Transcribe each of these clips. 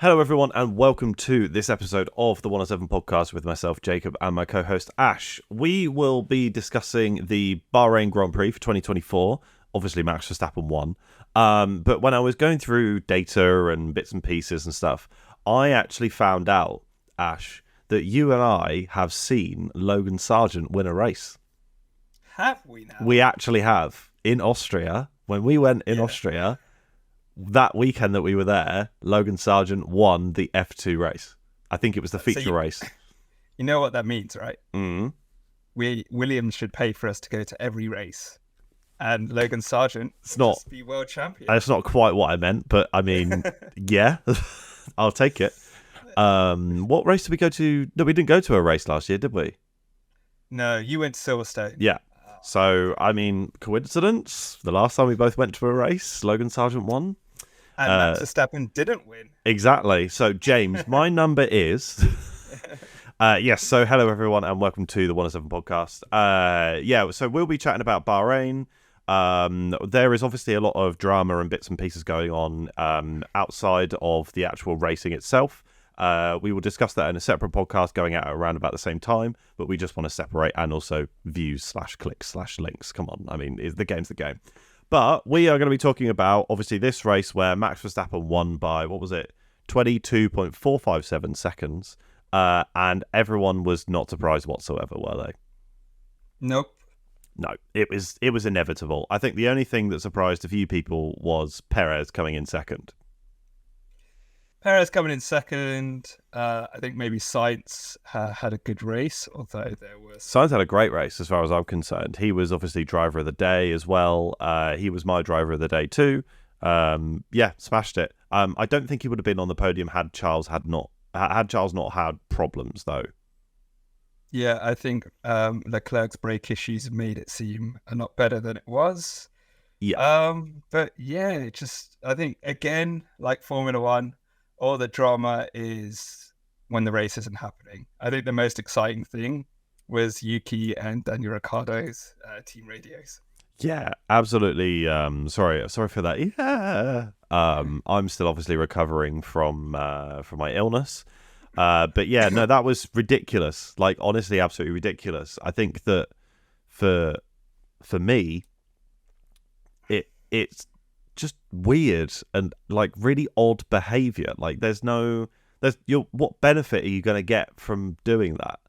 Hello, everyone, and welcome to this episode of the 107 podcast with myself, Jacob, and my co-host, Ash. We will be discussing the Bahrain Grand Prix for 2024. Obviously, Max Verstappen won. But when I was going through data and bits and pieces and stuff, I actually found out, Ash, that you and I have seen Logan Sargeant win a race. Have we now? We actually have. In Austria, when we went in Austria... That weekend that we were there, Logan Sargeant won the F2 race. I think it was the feature race. You know what that means, right? Mm. Williams should pay for us to go to every race, and Logan Sargeant just be world champion. That's not quite what I meant, but I mean, yeah, I'll take it. What race did we go to? No, we didn't go to a race last year, did we? No, you went to Silverstone. Yeah. So, I mean, coincidence? The last time we both went to a race, Logan Sargeant won. And Max Verstappen didn't win. Exactly. So, James, my number is... yes, so hello, everyone, and welcome to the 107 podcast. So we'll be chatting about Bahrain. There is obviously a lot of drama and bits and pieces going on outside of the actual racing itself. We will discuss that in a separate podcast going out around about the same time, but we just want to separate and also views / clicks / links. Come on, I mean, the game's the game. But we are going to be talking about, obviously, this race where Max Verstappen won by, 22.457 seconds, and everyone was not surprised whatsoever, were they? Nope. No, it was inevitable. I think the only thing that surprised a few people was Perez coming in second. Perez coming in second. I think maybe Sainz had a good race, although there was... Sainz had a great race as far as I'm concerned. He was obviously driver of the day as well. He was my driver of the day too. Smashed it. I don't think he would have been on the podium had Charles not had problems though. Yeah, I think Leclerc's brake issues made it seem a lot better than it was. Yeah. But yeah, I think again, like Formula One, all the drama is when the race isn't happening. I think the most exciting thing was Yuki and Daniel Ricciardo's team radios. Yeah, absolutely. Sorry for that. Yeah. I'm still obviously recovering from my illness. But yeah, no, that was ridiculous. Like, honestly, absolutely ridiculous. I think that for me, it's just weird and like really odd behavior. Like what benefit are you going to get from doing that?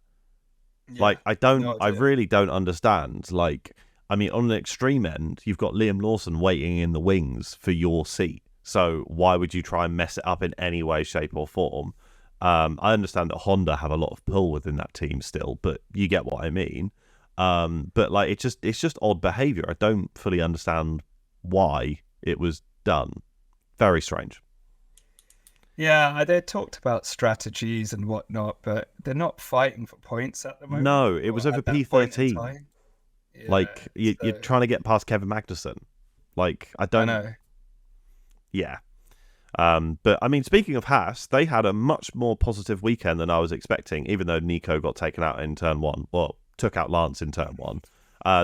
Yeah, I really don't understand. Like, I mean, on the extreme end, you've got Liam Lawson waiting in the wings for your seat. So why would you try and mess it up in any way, shape or form? I understand that Honda have a lot of pull within that team still, but you get what I mean. But like, it's just odd behavior. I don't fully understand why it was done. Very strange. Yeah, they talked about strategies and whatnot, but they're not fighting for points at the moment. No, it was over P13. Yeah, like, you're trying to get past Kevin Magnussen. Like, I know. Yeah. But, I mean, speaking of Haas, they had a much more positive weekend than I was expecting, even though Nico got taken out in turn one. Well, took out Lance in turn one.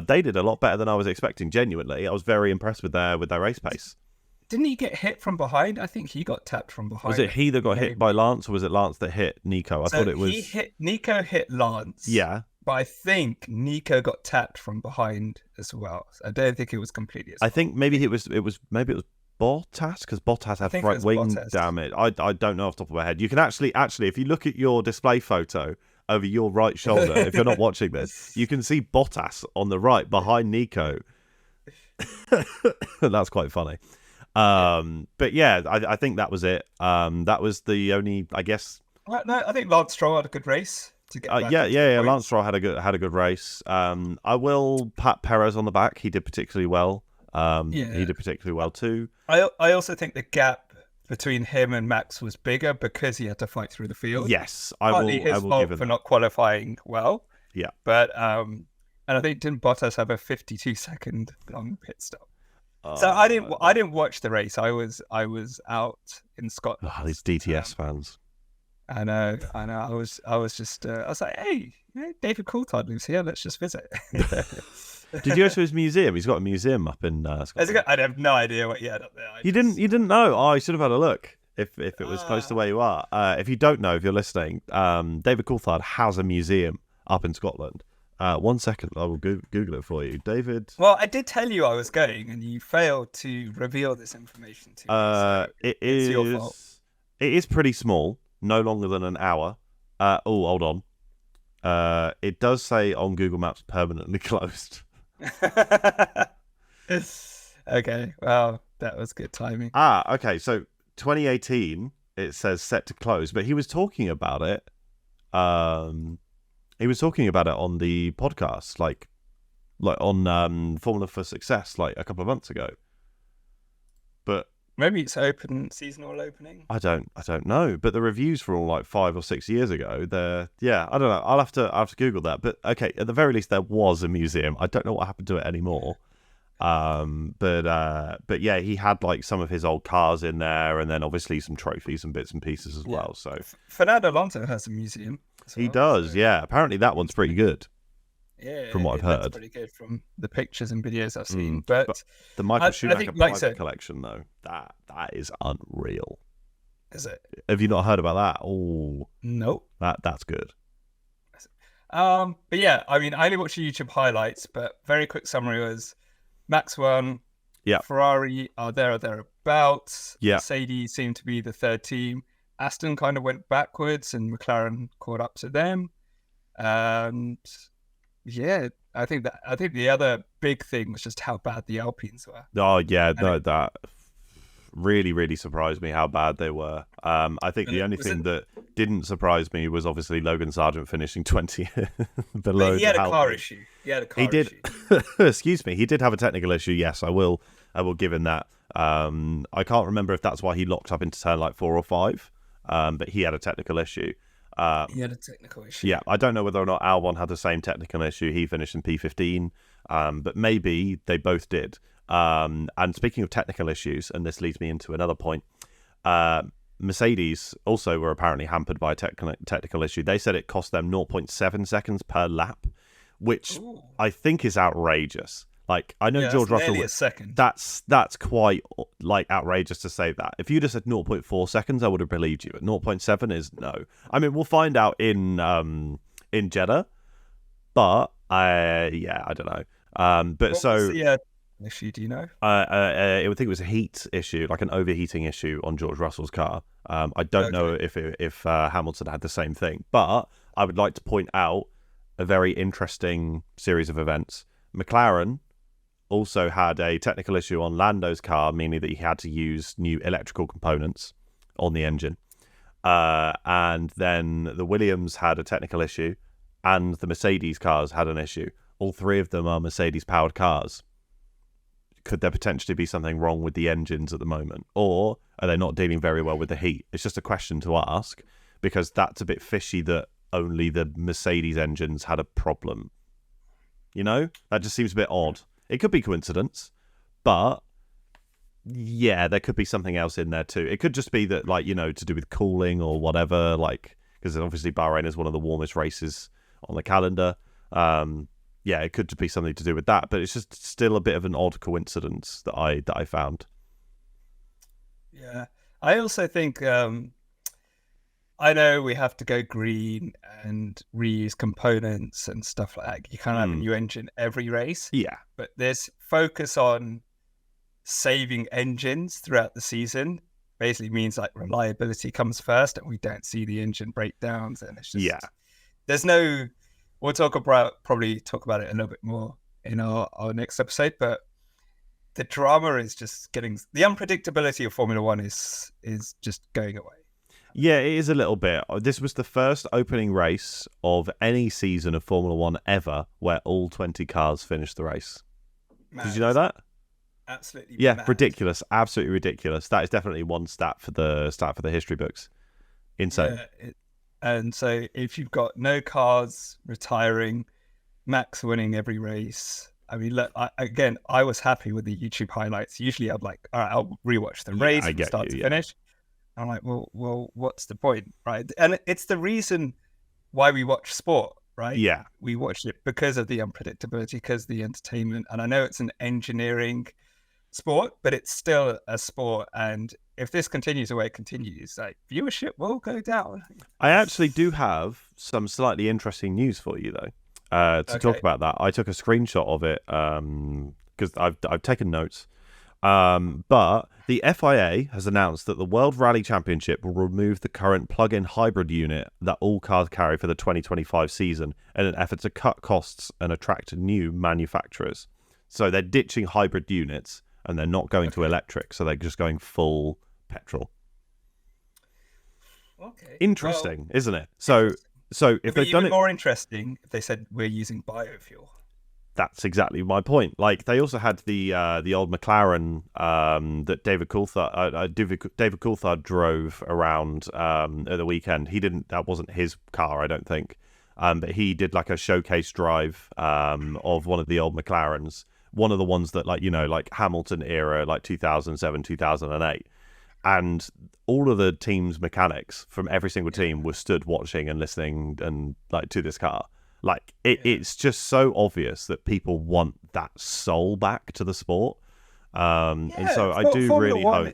They did a lot better than I was expecting, genuinely. I was very impressed with their race pace. Didn't he get hit from behind? I think he got tapped from behind. Was it he that got hit by Lance, or was it Lance that hit Nico? I thought it was... Nico hit Lance. Yeah. But I think Nico got tapped from behind as well. So I don't think it was completely... I think maybe it was Bottas, because Bottas had right wing damage. I don't know off the top of my head. You can actually, if you look at your display photo over your right shoulder, if you're not watching this, you can see Bottas on the right behind Nico. That's quite funny. But yeah, I think that was it. That was the only, I guess. Well, no, I think Lance Stroll had a good race to get back. Lance Stroll had a good race. I will pat Perez on the back. He did particularly well. He did particularly well too. I also think the gap between him and Max was bigger because he had to fight through the field. Yes, I will give him for not qualifying well. Yeah, but and I think didn't Bottas have a 52-second long pit stop? So I didn't watch the race. I was out in Scotland. Oh, these DTS fans. I know. I was like, hey, David Coulthard lives here. Let's just visit. Did you go to his museum? He's got a museum up in Scotland. I have no idea what he had up there. You didn't know? Oh, you should have had a look. if it was close to where you are. If you don't know, if you're listening, David Coulthard has a museum up in Scotland. 1 second, I will Google it for you. David. Well, I did tell you I was going, and you failed to reveal this information to me. So it's your fault. It is pretty small, no longer than an hour. Hold on. It does say on Google Maps permanently closed. Okay, well, that was good timing. Okay, so 2018, it says set to close, but he was talking about it. He was talking about it on the podcast, like on Formula for Success, like a couple of months ago. But maybe it's seasonal opening. I don't know. But the reviews were all like 5 or 6 years ago. I don't know. I'll have to Google that. But okay, at the very least, there was a museum. I don't know what happened to it anymore. But yeah, he had like some of his old cars in there, and then obviously some trophies and bits and pieces as well. So Fernando Alonso has a museum. He does, yeah. Apparently that one's pretty good. Yeah, from what I've heard, pretty good from the pictures and videos I've seen. But the Michael Schumacher private collection, though, that is unreal. Is it? Have you not heard about that? Oh, nope. That's good. But yeah, I mean, I only watched YouTube highlights, but very quick summary was Max won. Yeah. Ferrari are there or thereabouts. Yeah. Mercedes seemed to be the third team. Aston kind of went backwards, and McLaren caught up to them. And yeah, I think the other big thing was just how bad the Alpines were. Oh yeah, that really, really surprised me how bad they were. I think the only thing that didn't surprise me was obviously Logan Sargent finishing 20th below. He had a car issue. He did. Excuse me. He did have a technical issue. Yes, I will give him that. I can't remember if that's why he locked up into turn like 4 or 5. But he had a technical issue. He had a technical issue. Yeah, I don't know whether or not Albon had the same technical issue. He finished in P15, but maybe they both did. And speaking of technical issues, and this leads me into another point, Mercedes also were apparently hampered by a technical issue. They said it cost them 0.7 seconds per lap, which I think is outrageous. Like, I know George Russell. A second. That's quite like outrageous to say that. If you'd have said 0.4 seconds, I would have believed you. But 0.7 is no. I mean, we'll find out in Jeddah, but I don't know. But what was the issue? Do you know? I would think it was a heat issue, like an overheating issue on George Russell's car. I don't know if Hamilton had the same thing, but I would like to point out a very interesting series of events. McLaren also had a technical issue on Lando's car, meaning that he had to use new electrical components on the engine. And then the Williams had a technical issue, and the Mercedes cars had an issue. All three of them are Mercedes-powered cars. Could there potentially be something wrong with the engines at the moment? Or are they not dealing very well with the heat? It's just a question to ask, because that's a bit fishy that only the Mercedes engines had a problem. You know? That just seems a bit odd. It could be coincidence, but yeah, there could be something else in there too. It could just be that, like, you know, to do with cooling or whatever, like, because obviously Bahrain is one of the warmest races on the calendar. Yeah, it could just be something to do with that, but it's just still a bit of an odd coincidence that I found. Yeah, I also think I know we have to go green and reuse components and stuff like that. You can't have a new engine every race. Yeah. But this focus on saving engines throughout the season basically means like reliability comes first, and we don't see the engine breakdowns. And it's just, there's no, we'll probably talk about it a little bit more in our next episode, but the drama is just the unpredictability of Formula One is just going away. Yeah, it is a little bit. This was the first opening race of any season of Formula One ever where all 20 cars finished the race. Mad. Did you know that? Absolutely. Yeah, mad. Ridiculous. Absolutely ridiculous. That is definitely one stat for the history books. Insane. Yeah, and so if you've got no cars retiring, Max winning every race. I mean, look, I was happy with the YouTube highlights. Usually I'm like, all right, I'll rewatch the race from start to finish. I'm like, well, what's the point, right? And it's the reason why we watch sport, right? Yeah. We watch it because of the unpredictability, because of the entertainment. And I know it's an engineering sport, but it's still a sport, and if this continues the way it continues, like viewership will go down. I actually do have some slightly interesting news for you, though, to talk about that. I took a screenshot of it because I've taken notes. But the FIA has announced that the World Rally Championship will remove the current plug-in hybrid unit that all cars carry for the 2025 season in an effort to cut costs and attract new manufacturers. So they're ditching hybrid units and they're not going to electric, so they're just going full petrol. Okay. Interesting, isn't it? So if they've done it more interesting, if they said we're using biofuel. That's exactly my point. Like they also had the old McLaren that David Coulthard drove around at the weekend. That wasn't his car, I don't think. But he did like a showcase drive of one of the old McLarens, one of the ones that like Hamilton era, like 2007, 2008. And all of the team's mechanics from every single team were stood watching and listening and like to this car. Like it's just so obvious that people want that soul back to the sport, and so I do really hope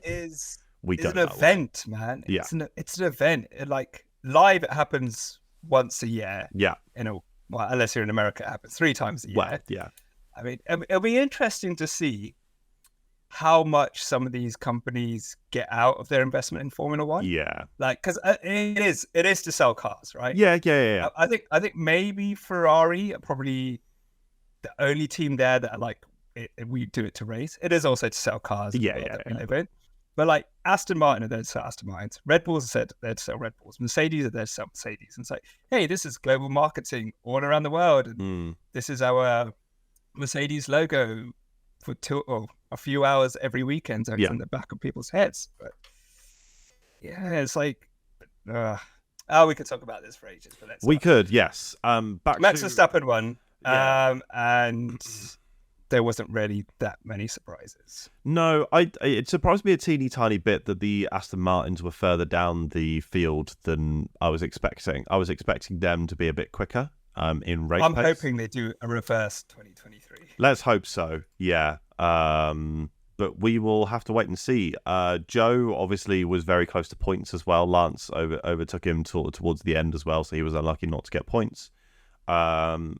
we don't. It's an event, man. Yeah, it's an event. Like live, it happens once a year. Yeah, unless you're in America, it happens 3 times a year. Well, yeah. I mean, it'll be interesting to see how much some of these companies get out of their investment in Formula One. Yeah, like because it is to sell cars, right? Yeah. I think maybe Ferrari are probably the only team there that are like we do it to race. It is also to sell cars. Yeah. But like Aston Martin are there to sell Aston Martins. Red Bulls are said there to sell Red Bulls. Mercedes are there to sell Mercedes. And it's like, hey, this is global marketing all around the world, and this is our Mercedes logo for a few hours every weekend in the back of people's heads. But yeah, it's like we could talk about this for ages, but we could, yes. Max Verstappen won, and there wasn't really that many surprises. No, it surprised me a teeny tiny bit that the Aston Martins were further down the field than I was expecting. I was expecting them to be a bit quicker in race pace. Hoping they do a reverse 2023. Let's hope so, yeah. But we will have to wait and see. Joe obviously was very close to points as well. Lance overtook him towards the end as well, so he was unlucky not to get points. And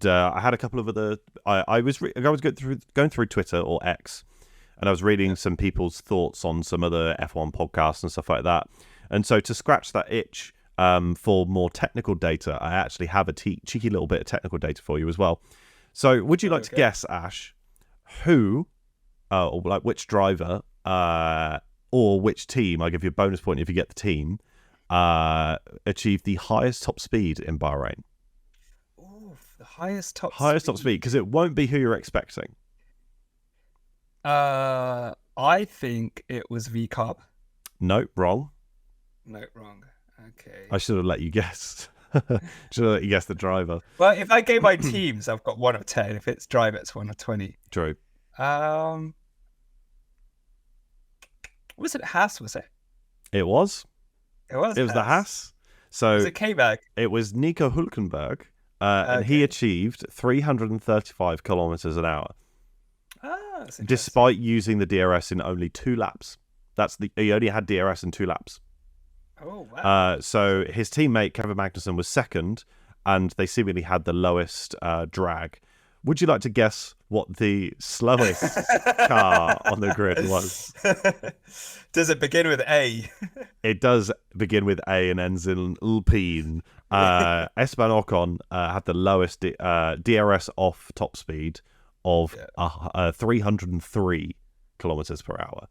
I had a couple of other. I was going through Twitter or X, and I was reading some people's thoughts on some other F1 podcasts and stuff like that. And so to scratch that itch for more technical data, I actually have a cheeky little bit of technical data for you as well. So would you like to guess, Ash, who, or like which driver, or which team? I'll give you a bonus point if you get the team. Achieved the highest top speed in Bahrain. Oh, the highest top speed, because it won't be who you're expecting. I think it was V-Carb. No, wrong. No, wrong. Okay. I should have let you guess. Should have let you guess the driver. Well, if I gave my teams, I've got 1 of 10. If it's driver, it's 1 of 20. True. Was it Haas? Was it? It was. It was the Haas. So was it K-Bag? It was Nico Hülkenberg, and he achieved 335 kilometers an hour. Despite using the DRS in only 2 laps. He only had DRS in 2 laps. Oh, wow. So his teammate Kevin Magnussen was second, and they seemingly had the lowest drag. Would you like to guess what the slowest car on the grid was? Does it begin with A? It does begin with A and ends in Alpine. Esteban Ocon had the lowest DRS off top speed of 303 kilometers per hour.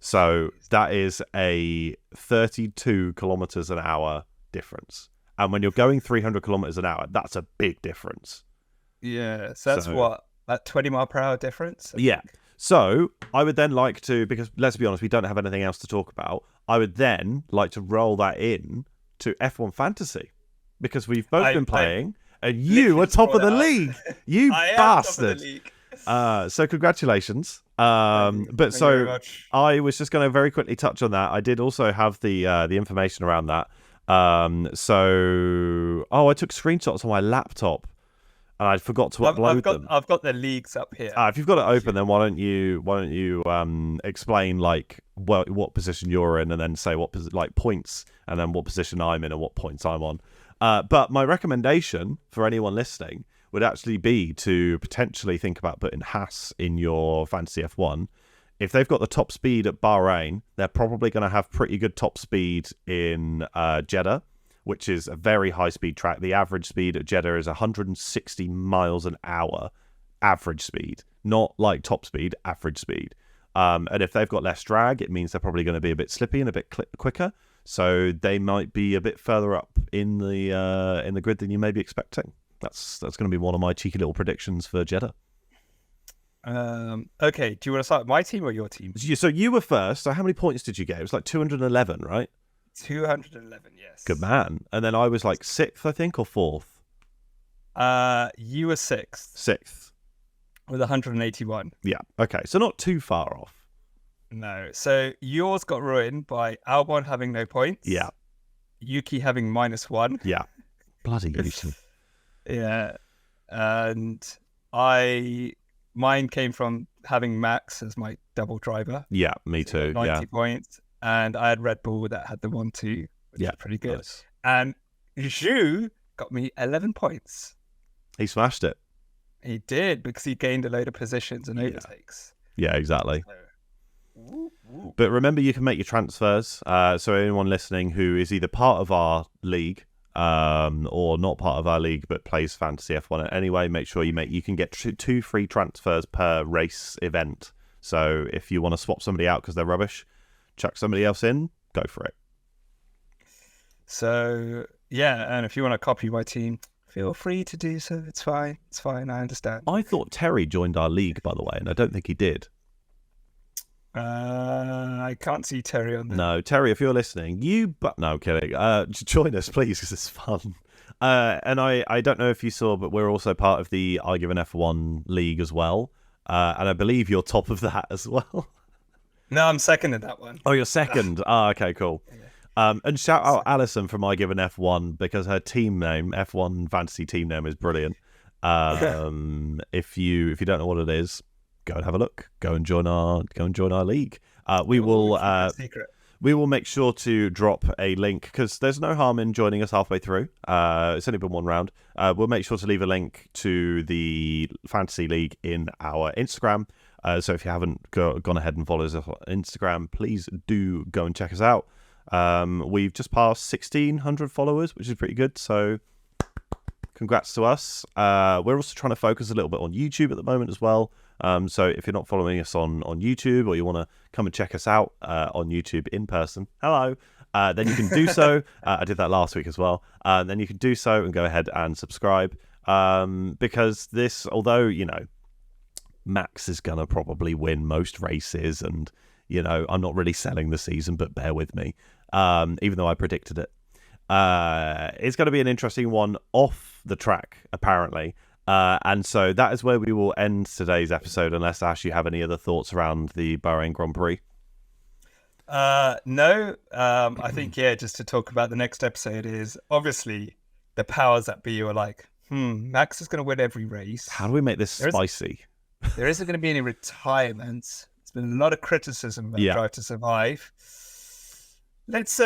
So that is a 32 kilometers an hour difference. And when you're going 300 kilometers an hour, that's a big difference. Yeah, so that's what, that 20 mile per hour difference? Yeah. So I would then like to, because let's be honest, we don't have anything else to talk about. I would then like to roll that in to F1 Fantasy, because we've both been playing, and you are top of the league. You bastard. Top of the league. So congratulations. But so I was just going to very quickly touch on that. I did also have the information around that. I took screenshots on my laptop and I forgot to upload them. I've got the leagues up here. If you've got it open, then why don't you explain like what position you're in, and then say what points, and then what position I'm in and what points I'm on. But my recommendation for anyone listening would actually be to potentially think about putting Haas in your fantasy F1. If they've got the top speed at Bahrain, they're probably going to have pretty good top speed in Jeddah, which is a very high-speed track. The average speed at Jeddah is 160 miles an hour, average speed, not like top speed, average speed. And if they've got less drag, it means they're probably going to be a bit slippy and a bit quicker. So they might be a bit further up in the grid than you may be expecting. That's going to be one of my cheeky little predictions for Jeddah. Okay, do you want to start with my team or your team? So you were first. So how many points did you get? It was like 211, right? 211, yes. Good man. And then I was like 6th, I think, or 4th? You were 6th. 6th. With 181. Yeah, okay. So not too far off. No. So yours got ruined by Albon having no points. Yeah. Yuki having -1. Yeah. Bloody Yuki. Yeah. And mine came from having Max as my double driver. Yeah, me too. 90 points. And I had Red Bull that had the 1-2, which is pretty good. Nice. And Zhu got me 11 points. He smashed it. He did, because he gained a load of positions and overtakes. Yeah, exactly. But remember, you can make your transfers. So anyone listening who is either part of our league or not part of our league but plays Fantasy F1 anyway, make sure you can get 2 free transfers per race event. So if you want to swap somebody out because they're rubbish, chuck somebody else in, go for it. So, yeah, and if you want to copy my team, feel free to do so. It's fine. I understand. I thought Terry joined our league, by the way, and I don't think he did. I can't see Terry on there. No, Terry, if you're listening, no, kidding. Join us, please, because it's fun. And I don't know if you saw, but we're also part of the I Give an F1 league as well. And I believe you're top of that as well. No, I'm second in that one. Oh, you're second. Okay, cool. Yeah. And shout out Alison from I Give an F1 because her team name, F1 fantasy team name, is brilliant. If you don't know what it is, go and have a look. Go and join our league. We will make sure to drop a link because there's no harm in joining us halfway through. It's only been one round. We'll make sure to leave a link to the fantasy league in our Instagram. So if you haven't gone ahead and followed us on Instagram, please do go and check us out. We've just passed 1,600 followers, which is pretty good. So congrats to us. We're also trying to focus a little bit on YouTube at the moment as well. So if you're not following us on YouTube or you want to come and check us out on YouTube in person, hello, then you can do so. I did that last week as well. Then you can do so and go ahead and subscribe because this, although, Max is going to probably win most races and, I'm not really selling the season, but bear with me, even though I predicted it. It's going to be an interesting one off the track, apparently. And so that is where we will end today's episode, unless, Ash, you have any other thoughts around the Bahrain Grand Prix? No. I think, just to talk about the next episode is obviously the powers that be are like, Max is going to win every race. How do we make this spicy? There isn't going to be any retirements. There's been a lot of criticism about Drive to Survive. Let's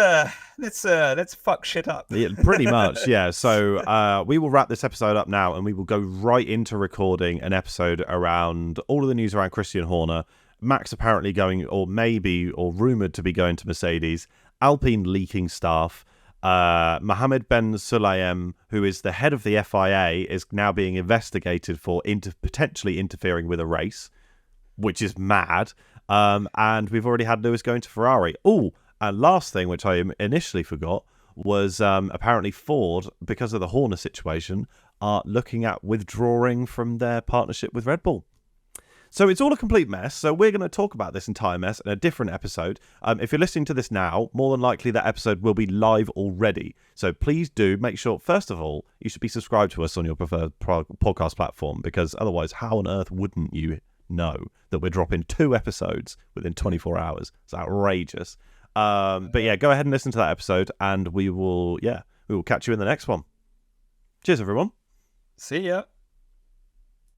fuck shit up. Yeah, pretty much, yeah. So we will wrap this episode up now, and we will go right into recording an episode around all of the news around Christian Horner. Max apparently going, or rumoured to be going to Mercedes. Alpine leaking staff. Mohammed Ben Sulayem, who is the head of the FIA, is now being investigated for potentially interfering with a race, which is mad. And we've already had Lewis going to Ferrari. Oh, and last thing, which I initially forgot, was apparently Ford, because of the Horner situation, are looking at withdrawing from their partnership with Red Bull. So it's all a complete mess. So we're going to talk about this entire mess in a different episode. If you're listening to this now, more than likely that episode will be live already. So please do make sure, first of all, you should be subscribed to us on your preferred podcast platform, because otherwise, how on earth wouldn't you know that we're dropping 2 episodes within 24 hours? It's outrageous. But yeah, go ahead and listen to that episode, and we will catch you in the next one. Cheers, everyone. See ya.